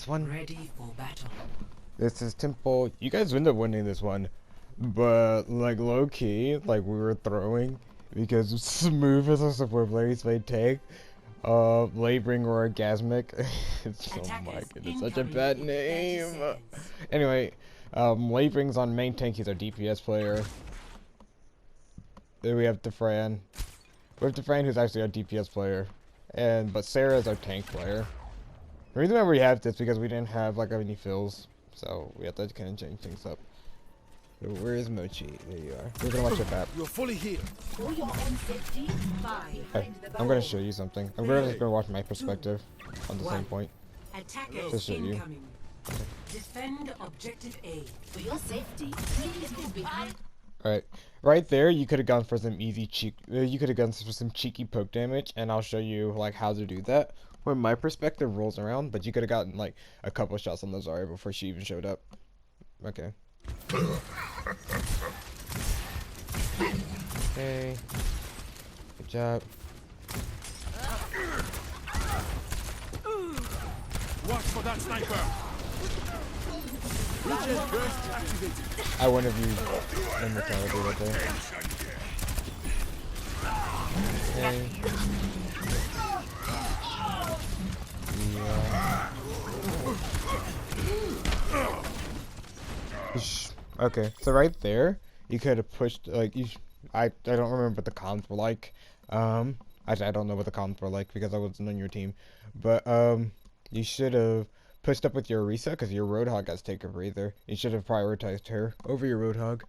one. Ready for battle. This is Temple. You guys end up winning this one, but like low key, like we were throwing because smooth as a support blades may take. Laboring or orgasmic. Oh my goodness, such a bad name. Anyway, Laboring's on main tank. He's our DPS player. Then we have Defran. We have Defran, who's actually our DPS player, but Sarah's our tank player. The reason why we have this is because we didn't have like any fills, so we have to kind of change things up. So where is Mochi? There you are. We're gonna watch your map. You're fully healed. Hey, I'm gonna show you something. I'm just gonna watch my perspective on the same point. Attackers Just show you. incoming. Defend objective A. For your safety, please move behind. Alright, right there, you could have gone for some you could have gone for some cheeky poke damage, and I'll show you like how to do that when my perspective rolls around. But you could have gotten like a couple of shots on the Zarya before she even showed up. Okay. Okay. Good job. Watch for that sniper. Regen burst activated. I wonder if you immortality right there. Okay. Yeah. Okay, so right there, you could have pushed like I don't remember what the comms were like. Actually, I don't know what the comms were like because I wasn't on your team, but you should have pushed up with your Orisa because your Roadhog has to take a breather. You should have prioritized her over your Roadhog.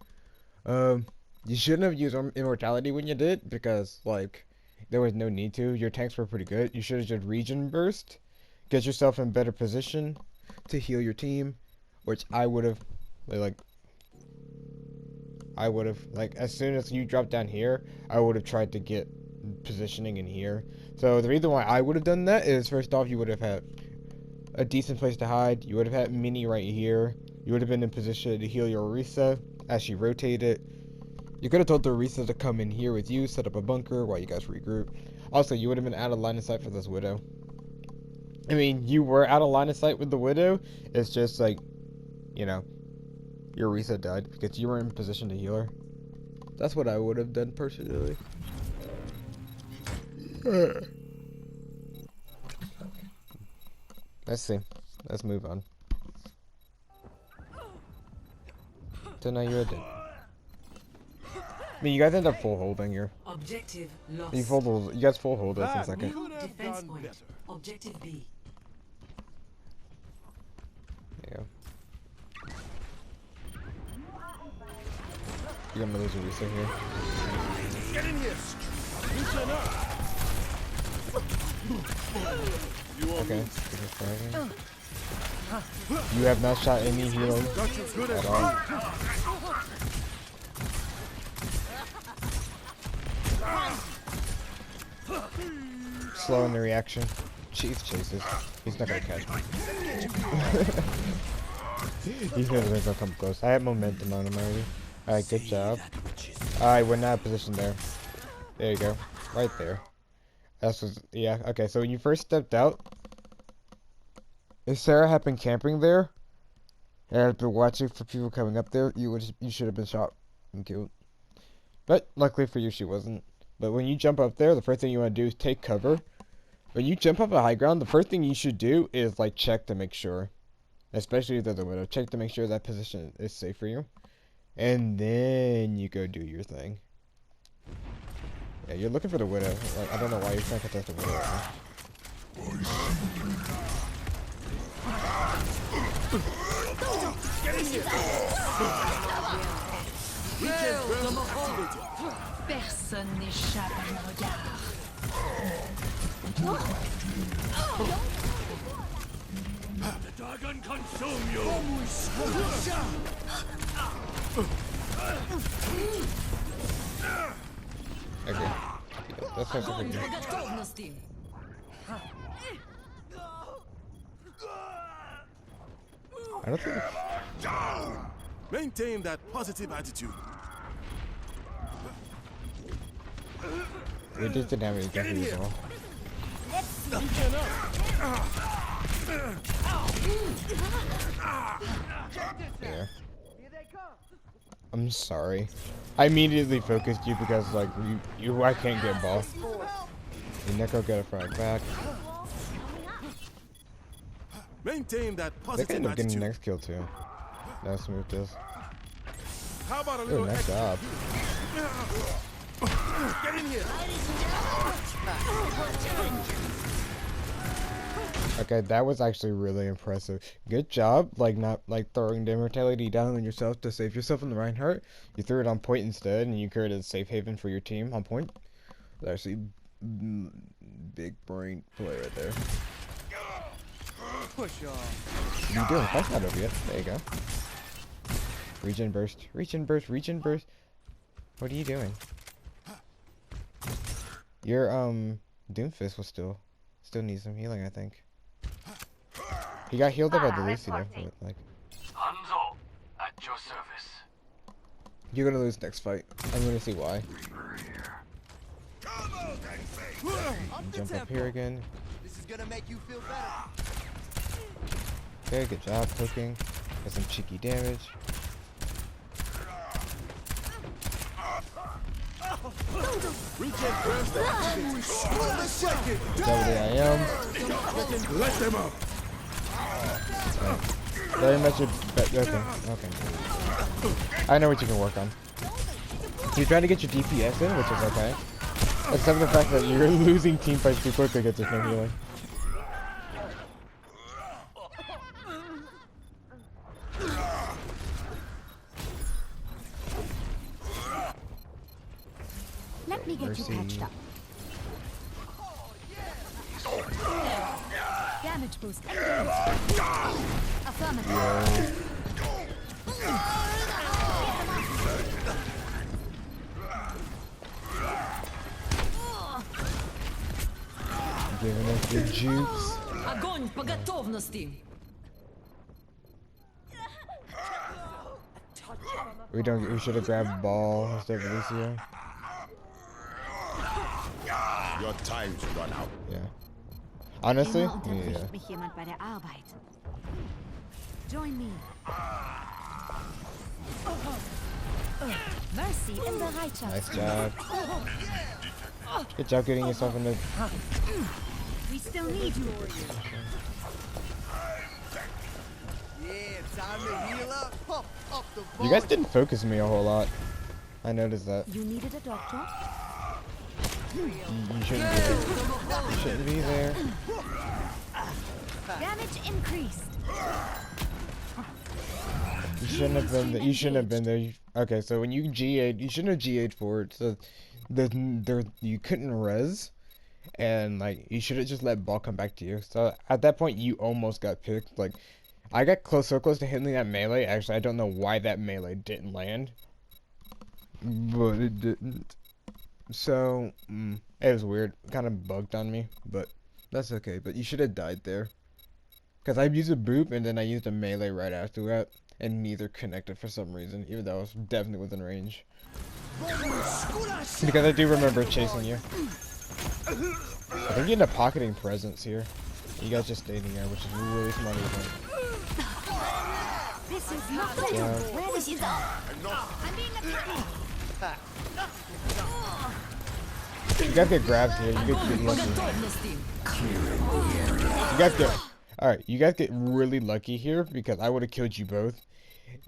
You shouldn't have used immortality when you did because like there was no need to. Your tanks were pretty good. You should have just regen burst, get yourself in better position to heal your team, which I would have like as soon as you drop down here, I would have tried to get positioning in here. So the reason why I would have done that is first off, you would have had a decent place to hide. You would have had Mini right here. You would have been in position to heal your Orisa as she rotated. You could have told the Orisa to come in here with you, set up a bunker while you guys regroup. Also, you would have been out of line of sight for this Widow. I mean, you were out of line of sight with the Widow. It's just like, you know, your Orisa died because you were in position to heal her. That's what I would have done personally. Let's see. Let's move on. So now you're dead. I mean, you guys end up full holding here. Objective lost. You guys full hold us in a second. Defense point. Objective B. There you go. You got Melissa's Orisa here. Get in here. Listen up. Okay. You have not shot any heroes at all. Slow in the reaction. Chief chases. He's not gonna catch me. He's gonna come close. I have momentum on him already. Alright, good job. Alright, we're not positioned there. There you go. Right there. That's what, yeah, okay, so when you first stepped out, if Sarah had been camping there and had been watching for people coming up there, you should have been shot and killed. But luckily for you, she wasn't. But when you jump up there, the first thing you want to do is take cover. When you jump up a high ground, the first thing you should do is like check to make sure, especially if there's a Widow, check to make sure that position is safe for you, and then you go do your thing. Yeah, you're looking for the Widow. Like, I don't know why you're trying to contest the Widow right now. Personne n'échappe à mon regard. The dragon consume you. Okay. That's not something new. Готовности. I don't think Maintain that positive attitude. we just didn't have any Get in guns here. at all. Listen up. I'm sorry. I immediately focused you because like I can't get ball. The Necro get a frag back. Maintain that They positive can end up getting the attitude. next kill too. Nice smooth this. How about a Ooh, little nice job. Get in here. Okay, that was actually really impressive. Good job, like not like throwing the immortality down on yourself to save yourself in the Reinhardt. You threw it on point instead, and you created a safe haven for your team on point. That's actually big brain play right there. Push y'all. What are you doing? Fight's not over yet. There you go. Regen burst. Regen burst. Regen burst. What are you doing? Your Doomfist was still needs some healing, I think. He got healed up by the Lucy though, but like Hanzo, at your service. you're gonna lose next fight. I'm gonna see why. Jump up here again. This is gonna make you feel better. Okay, good job poking. Got some cheeky damage. Regen burst activity. Double the IM. Let them up. Very much a okay. I know what you can work on. You're trying to get your DPS in, which is okay. Except for the fact that you're losing team fights too quickly because there's no healing. Let me get you patched up. Damage boost engaged. Affirmative. Giving us the juice. Огонь по готовности. We should have grabbed ball instead of Lucio. Your time's run out. Yeah. Honestly, Immer unterbricht yeah. mich jemand bei der Arbeit. Join me. Mercy in Bereitschaft. Nice job. Good job getting yourself in the. We still need you. Yeah, time to heal up. Pump up the You guys didn't focus me a whole lot. I noticed that. You needed a doctor? You shouldn't be there. You shouldn't be there. Damage increased. You shouldn't have been there. You shouldn't have been there. Okay, so when you G8'd, you shouldn't have G8'd forward. So you couldn't res, and like you should have just let ball come back to you. So at that point, you almost got picked. Like I got so close to hitting that melee. Actually, I don't know why that melee didn't land, but it didn't. So it was weird. Kind of bugged on me, but that's okay. But you should have died there. Because I used a boop and then I used a melee right after that, and neither connected for some reason, even though I was definitely within range. Because I do remember chasing you. I think you end up pocketing presents here. You guys just stayed in there, which is really smart of you. This is not the Yeah. Where is it? I'm being attacked. You guys get grabs here. You get lucky. You guys get. Alright, you guys get really lucky here because I would have killed you both.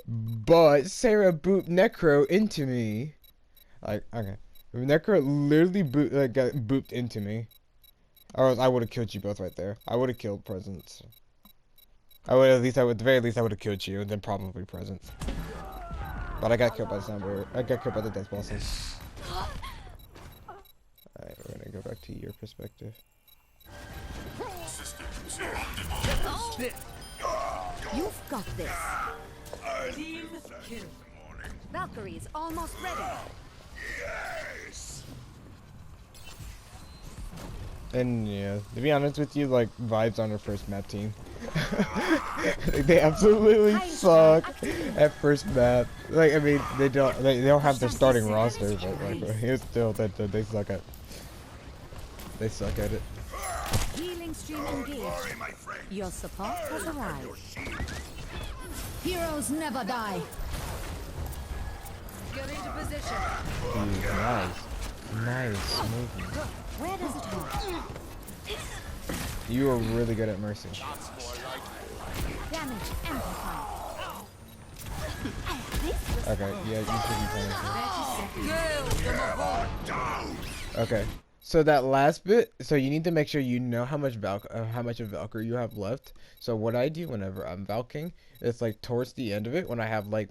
But Sarah booped Necro into me. Like, okay. Necro literally got booped into me. Or else I would have killed you both right there. I would have killed Presence. At the very least, I would have killed you and then probably Presence. But I got killed by the Soundboard. I got killed by the Death Bosses. Alright, we're gonna go back to your perspective. You've got this. Team kill. Valkyrie is almost ready. And yeah, to be honest with you, like vibes on our first map team. They absolutely suck at first map. Like I mean, they don't have their starting roster, but like it's still that they suck at. They suck at it. Healing stream engaged. Your support has arrived. Heroes never die. Get into position. Nice. Nice movement. Where does it hurt? You are really good at Mercy. Damage amplified. Okay, yeah, you should be playing. Kill them all. Okay, so that last bit, so you need to make sure you know how much of Valkyrie you have left. So what I do whenever I'm Valking is like towards the end of it, when I have like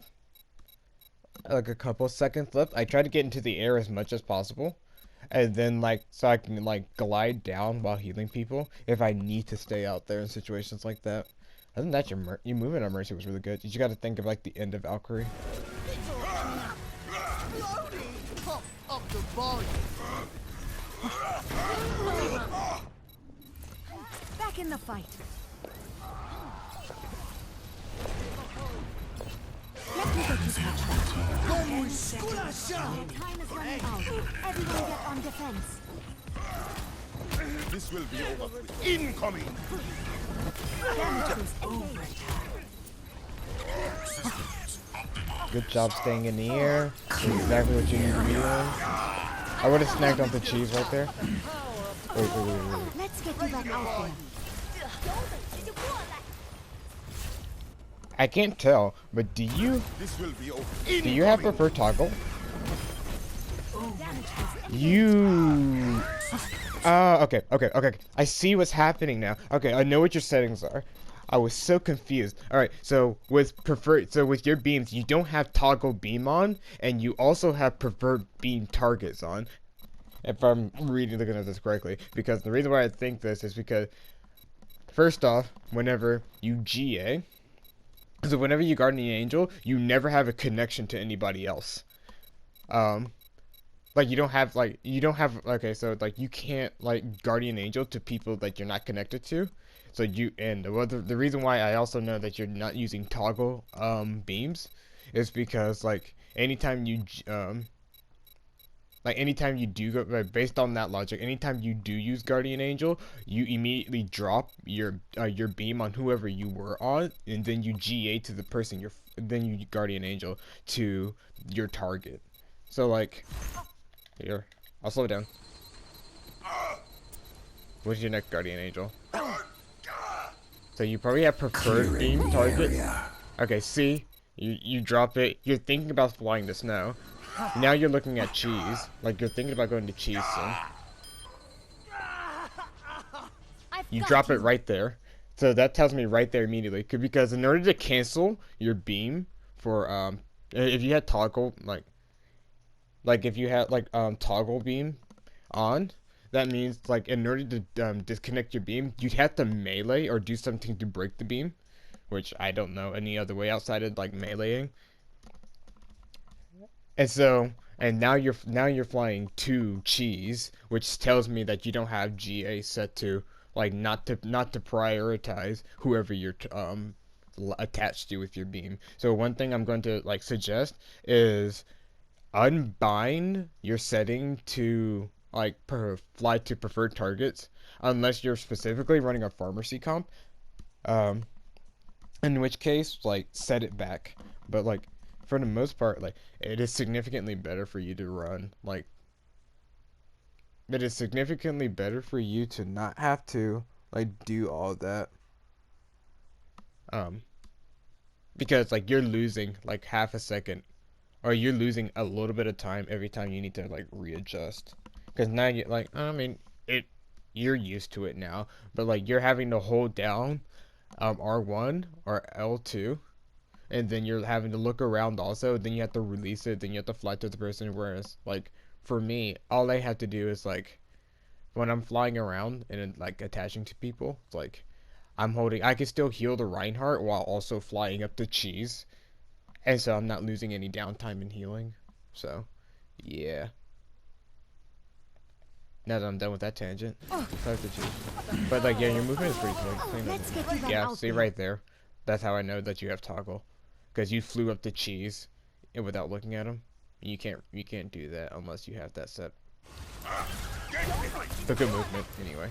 a couple seconds left, I try to get into the air as much as possible, and then like so I can like glide down while healing people if I need to stay out there in situations like that. Other than that, your movement on Mercy was really good. You just got to think of like the end of Valkyrie. Pump up the volume. Back in the fight. Let me get you touched. Como esculacha. Time is running out. Everyone get on defense. This will be over with. Incoming! Damage boost over. Good job staying in the air. That's exactly what you need to be doing. I would have snagged on the cheese right there. Wait. Let's get you back out there. I can't tell, but do you This will be over. have preferred toggle? You. Okay. I see what's happening now. Okay, I know what your settings are. I was so confused. All right, so with your beams, you don't have toggle beam on, and you also have preferred beam targets on. If I'm looking at this correctly, because the reason why I think this is because, first off, whenever you GA, so whenever you Guardian Angel, you never have a connection to anybody else. Like you don't have okay, so like you can't like Guardian Angel to people that you're not connected to. So the reason why I also know that you're not using toggle beams is because like anytime you do go, based on that logic, anytime you do use Guardian Angel, you immediately drop your beam on whoever you were on, and then you GA to the person then you Guardian Angel to your target. So like, here, I'll slow down. What's your next Guardian Angel? So you probably have preferred beam target. Okay, see, you drop it. You're thinking about flying the snow. Now you're looking at cheese. Like you're thinking about going to cheese soon. You drop it right there. So that tells me right there immediately. Because in order to cancel your beam for if you had toggle like if you had like toggle beam on, that means like in order to disconnect your beam, you'd have to melee or do something to break the beam, which I don't know any other way outside of like meleeing. And now you're flying to cheese, which tells me that you don't have GA set to like not to prioritize whoever you're attached to with your beam. So one thing I'm going to like suggest is unbind your setting to like fly to preferred targets unless you're specifically running a pharmacy comp, in which case like set it back. But like for the most part, like it is significantly better for you to run like it is significantly better for you to not have to like do all that, because like you're losing like half a second, or you're losing a little bit of time every time you need to like readjust. Because now you're like, I mean, you're used to it now, but like you're having to hold down R1 or L2, and then you're having to look around also, then you have to release it, then you have to fly to the person. Whereas like for me, all I have to do is like when I'm flying around and like attaching to people, it's like I can still heal the Reinhardt while also flying up to cheese, and so I'm not losing any downtime in healing. So yeah. Now that I'm done with that tangent, but like, yeah, your movement is pretty clean. Yeah, see right there. That's how I know that you have toggle, because you flew up to cheese, and without looking at him, you can't do that unless you have that set. It's a good movement, anyway.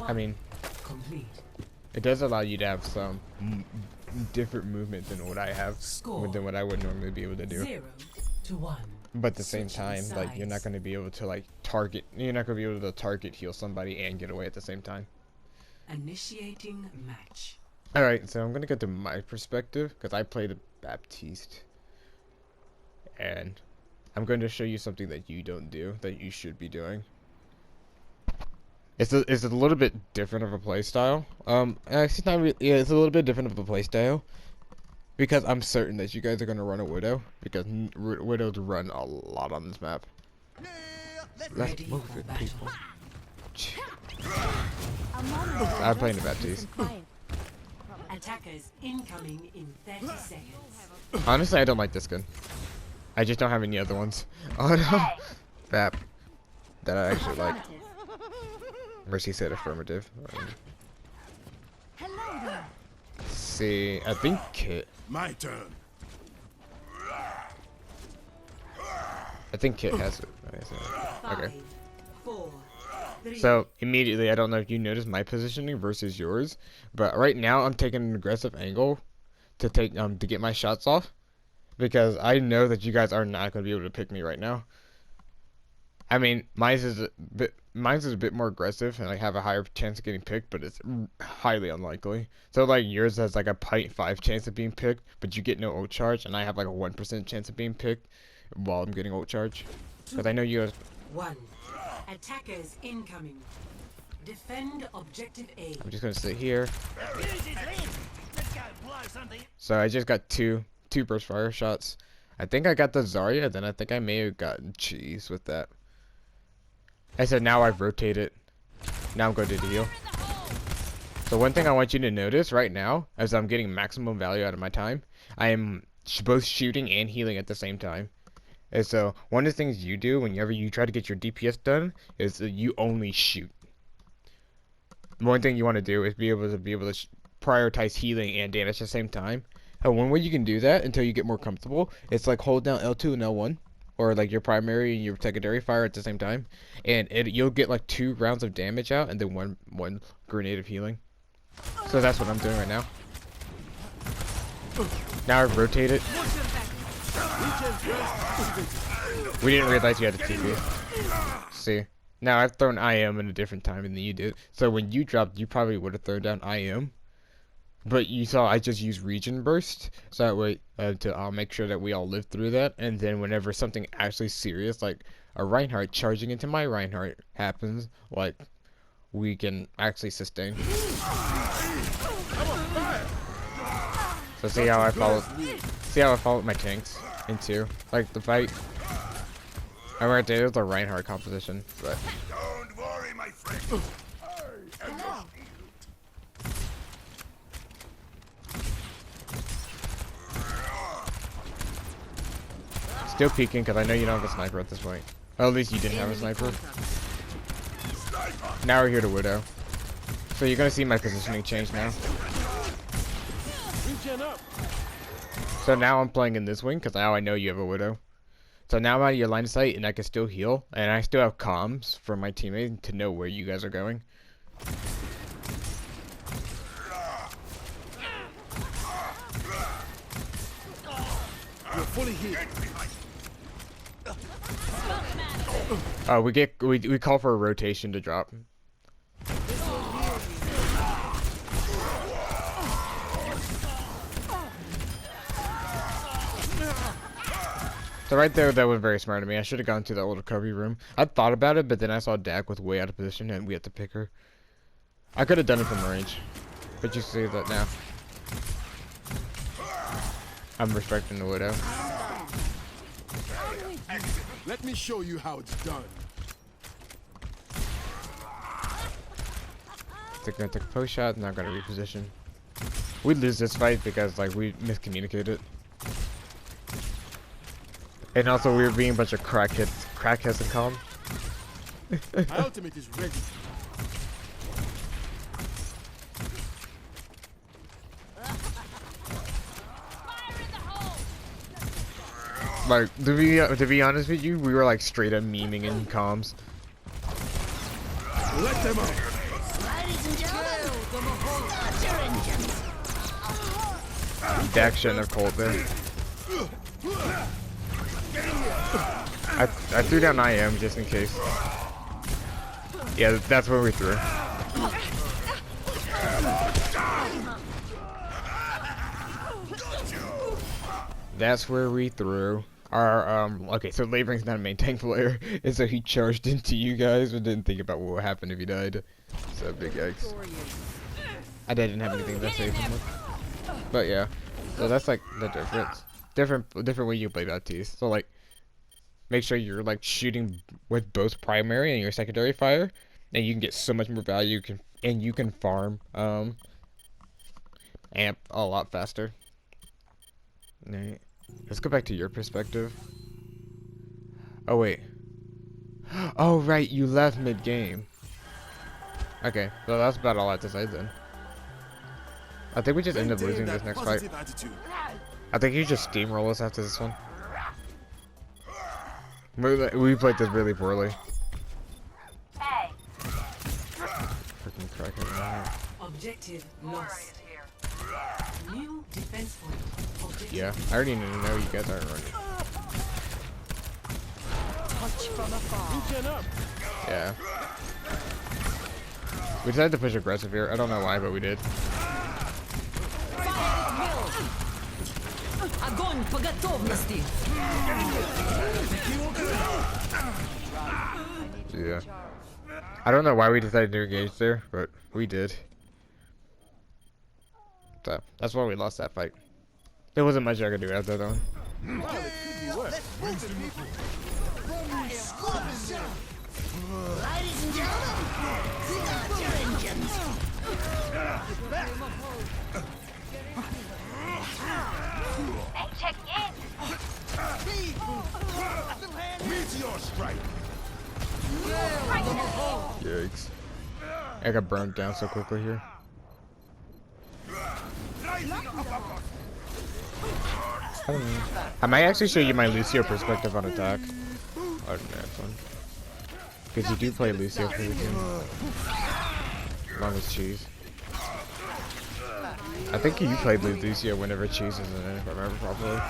I mean, it does allow you to have some different movement than what I have, Score. than what I would normally be able to do. 0-1. But at the same Switching time, like, you're not sides. going to be able to, like, target, you're not going to be able to target heal somebody and get away at the same time. Initiating match. Alright, so I'm going to get to my perspective, because I played a Baptiste. And I'm going to show you something that you don't do, that you should be doing. It's a little bit different of a playstyle. Actually, not really, yeah, it's a little bit different of a playstyle. Because I'm certain that you guys are going to run a Widow, because Widows run a lot on this map. Let's Ready move for it, battle. people. I'm playing the Baptiste. Attackers incoming in 30 seconds. Honestly, I don't like this gun. I just don't have any other ones. Oh no! Bap. That I actually like. Mercy said affirmative. See, I think Kit. My turn. I think Kit has it. Okay. 5, 4, 3. So immediately, I don't know if you noticed my positioning versus yours, but right now I'm taking an aggressive angle to take to get my shots off, because I know that you guys are not going to be able to pick me right now. I mean, mine's is a bit more aggressive, and I have a higher chance of getting picked, but it's highly unlikely. So like yours has like a 0.5 chance of being picked, but you get no ult charge, and I have like a 1% chance of being picked while I'm getting ult charge. Because I know you guys. 1. Attackers incoming. Defend objective A. I'm just gonna sit here. So I just got two burst fire shots. I think I got the Zarya, then I think I may have gotten cheese with that. I said now I've rotated. Now I'm going to heal. So one thing I want you to notice right now, as I'm getting maximum value out of my time, I am both shooting and healing at the same time. And so one of the things you do whenever you try to get your DPS done is that you only shoot. One thing you want to do is be able to prioritize healing and damage at the same time. And one way you can do that until you get more comfortable, it's like hold down L2 and L1, or like your primary and your secondary fire at the same time, and you'll get like 2 rounds of damage out and then one grenade of healing. So that's what I'm doing right now. Now I've rotated. We didn't realize you had a TP. See, now I've thrown IM in a different time than you did. So when you dropped, you probably would have thrown down IM. But you saw I just used Region Burst, so that way to make sure that we all live through that. And then whenever something actually serious, like a Reinhardt charging into my Reinhardt happens, like we can actually sustain. So see how I followed my tanks into like the fight. I remember there was a Reinhardt composition, but. Don't worry, my friend. Still peeking because I know you don't have a sniper at this point. Or at least you didn't have a sniper. Now we're here to Widow. So you're gonna see my positioning change now. So now I'm playing in this wing because now I know you have a Widow. So now I'm out of your line of sight and I can still heal. And I still have comms from my teammate to know where you guys are going. You're fully hit. We call for a rotation to drop. So right there, that was very smart of me. I should have gone to the old recovery room. I thought about it, but then I saw Dak was way out of position and we had to pick her. I could have done it from range, but you see that now. I'm respecting the Widow. Let me show you how it's done. They're gonna take a post shot, not gonna reposition. We lose this fight because like we miscommunicated. And also we were being a bunch of crackheads and calm. My ultimate is ready. Like to be honest with you, we were like straight up memeing in comms. Let them out. Ladies and gentlemen, start your engines. Dak shouldn't have called there. I threw down IM just in case. Yeah, that's where we threw. That's where we threw. Our okay, so Laboring's not a main tank player, and so he charged into you guys, but didn't think about what would happen if he died. So big yikes. I didn't have anything to save him with. But yeah, so that's like the difference. Different way you play that tease. So like, make sure you're like shooting with both primary and your secondary fire, and you can get so much more value. You can farm amp a lot faster. Alright, let's go back to your perspective. Oh wait. Oh right, you left mid game. Okay, so that's about all I have to say then. I think we just end up losing this next fight. I think you just steamroll us after this one. We played this really poorly. Freaking cracking out. Objective lost. New defense point. Objective. Yeah, I already know you guys aren't running. Touch from afar. Regen up. Yeah. We decided to push aggressive here. I don't know why, but we did. Огонь по готовности. Yeah. I don't know why we decided to engage there, but we did. So that's why we lost that fight. There wasn't much I could do after that one. Well, it could be worse. Ladies and gentlemen, bring out your engines. Meteor strike. Yikes. I got burned down so quickly here. I might actually show you my Lucio perspective on attack. Oh, that's fun. Because you do play Lucio for the game. Along with Cheese. I think you played Lucio whenever Cheese is in it, if I remember properly.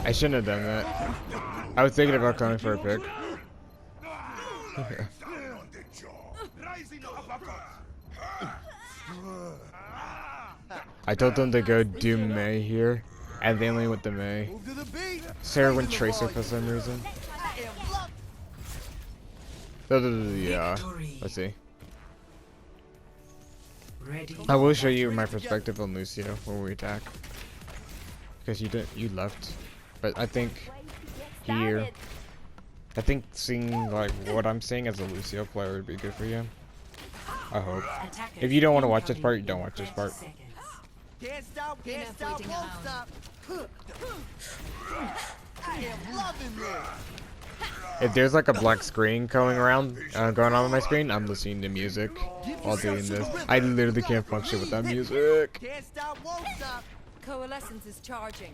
I shouldn't have done that. I was thinking about coming for a pick. I told them to go do May here, and they only went to May. Sarah went Tracer for some reason. Yeah, let's see. Ready. I will show you my perspective on Lucio when we attack. Because you left. But I think here, I think seeing like what I'm seeing as a Lucio player would be good for you. I hope. If you don't want to watch this part, you don't watch this part. Can't stop, won't stop. I am loving this. If there's like a black screen going around, going on my screen, I'm listening to music while doing this. I literally can't function without music. Can't stop, won't stop. Coalescence is charging.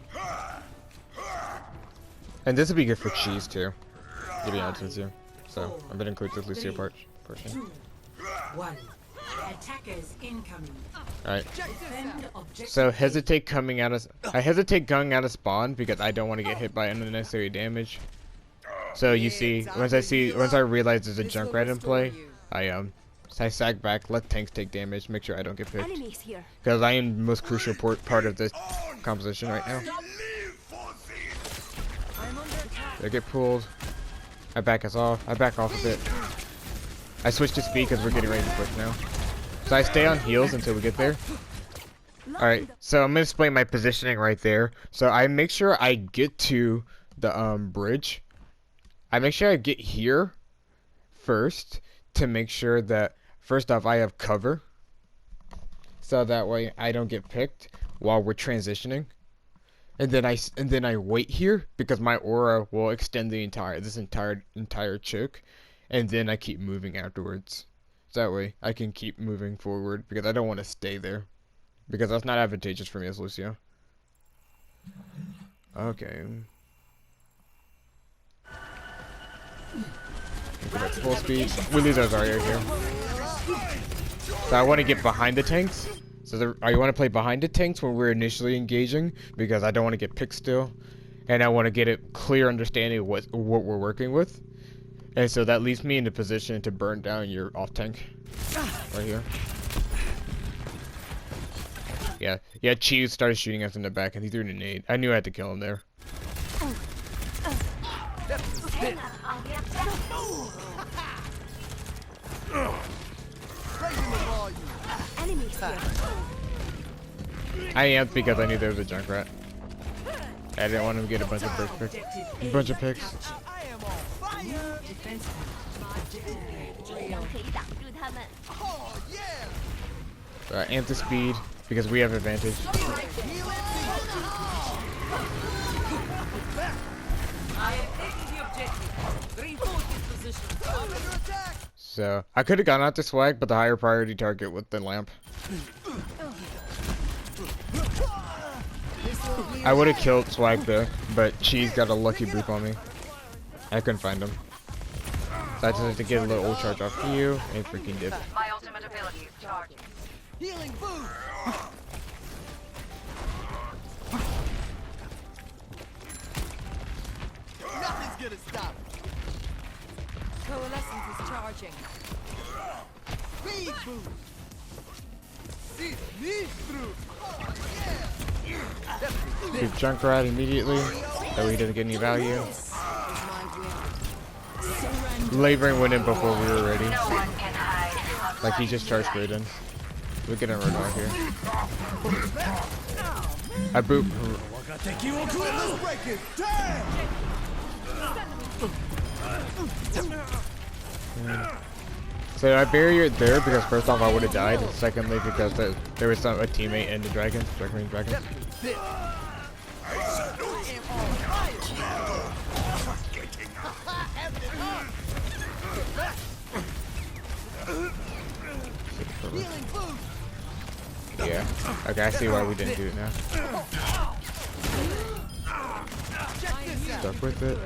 And this would be good for Cheese too, to be honest with you. So I'm gonna include this Lucio part. 1. Attackers incoming. Alright. Defend objective. So hesitate coming out of. I hesitate going out of spawn because I don't want to get hit by unnecessary damage. So you see, once I realize there's a Junkrat in play, I sag back, let tanks take damage, make sure I don't get picked. Enemies here. Because I am the most crucial part of this composition right now. They get pulled. I back us off. I back off a bit. I switch to speed because we're getting ready to push now. So I stay on heals until we get there. Alright, so I'm going to explain my positioning right there. So I make sure I get to the bridge. I make sure I get here first to make sure that, first off, I have cover. So that way I don't get picked while we're transitioning. And then I wait here because my aura will extend this entire choke. And then I keep moving afterwards. So that way I can keep moving forward because I don't want to stay there. Because that's not advantageous for me as Lucio. Okay. We're at full speed. We lose our Zarya here. So I want to get behind the tanks. So I want to play behind the tanks when we're initially engaging because I don't want to get picked still, and I want to get a clear understanding of what we're working with, and so that leaves me in the position to burn down your off tank right here. Yeah. Cheese started shooting us in the back, and he threw a grenade. I knew I had to kill him there. I amped because I knew there was a Junkrat. I didn't want him to get a bunch of picks. Defense point. Amp the speed because we have advantage. So I could have gone out to swag, but the higher priority target was the lamp. I would have killed swag though, but Cheese got a lucky boop on me. I couldn't find him. So I just had to get a little ult charge off you and freaking dip. My ultimate ability is charging. Healing boost. Nothing's gonna stop. Coalescence is charging. Speed boost. See me through. Shoot Junkrat immediately, so he doesn't get any value. Laboring went in before we were ready. Like he just charged straight in. We're getting right out here. I boop. Let's break it down. So I barriered there because first off I would have died, and secondly because there was a teammate in the dragon. Yeah. Okay, I see why we didn't do it now. Stuck with it.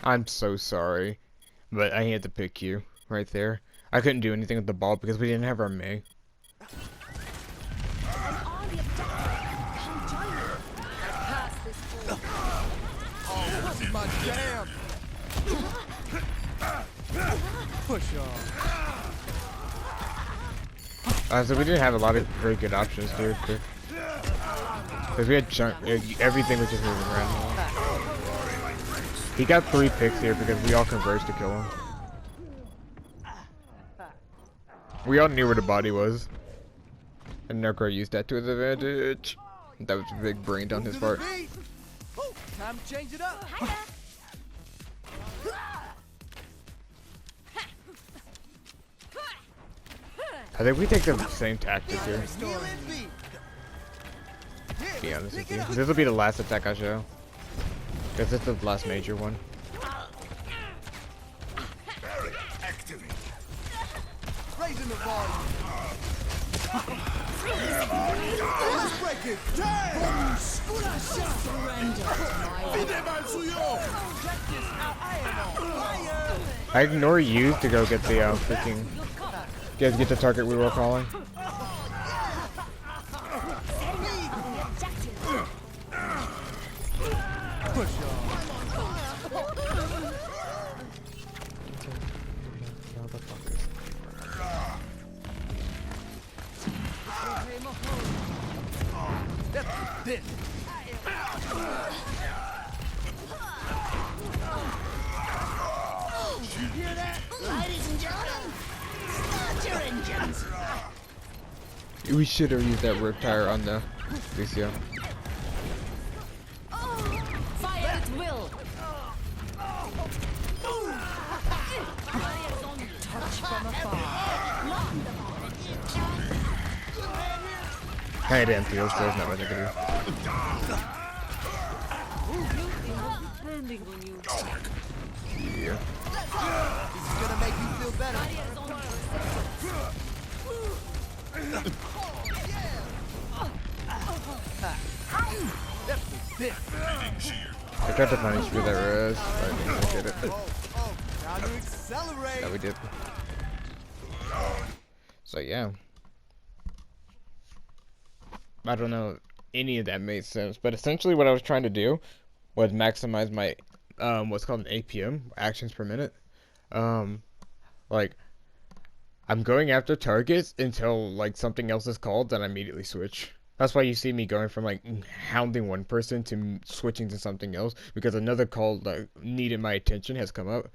I'm so sorry, but I had to pick you right there. I couldn't do anything with the ball because we didn't have our Mei. Oh, my jam. Push on. So we didn't have a lot of very good options, dude. Because we had everything was just moving around. He got 3 picks here because we all converged to kill him. We all knew where the body was. And Necro used that to his advantage. That was a big brain on his part. Time to change it up. I think we take the same tactic here. To be honest with you. This will be the last attack I show. Because this is the last major one. Raising the volume. Let's break it down. I ignore you to go get the freaking get the target we were calling. We should have used that rip tire on the Lucio. Fire at will. Touch from afar. I didn't feel so there's not much I could do. Yeah. This is gonna make you feel better. I tried to punish you with that res, but I didn't get it. Oh, Time to accelerate. Yeah, we did. So yeah. I don't know if any of that made sense, but essentially what I was trying to do was maximize my what's called an APM, actions per minute. Like I'm going after targets until like something else is called, then I immediately switch. That's why you see me going from like hounding one person to switching to something else, because another call that needed my attention has come up,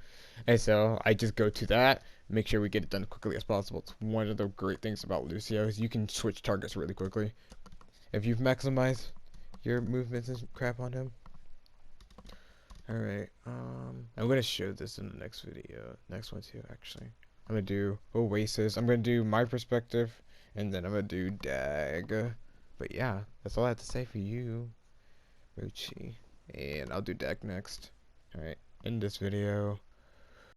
and so I just go to that, make sure we get it done as quickly as possible. It's one of the great things about Lucio is you can switch targets really quickly if you've maximized your movements and crap on him. Alright, I'm gonna show this in the next video, next one too, actually. I'm gonna do Oasis, I'm gonna do my perspective, and then I'm gonna do Dag. But yeah, that's all I have to say for you, Mochi. And I'll do Dag next. Alright, in this video.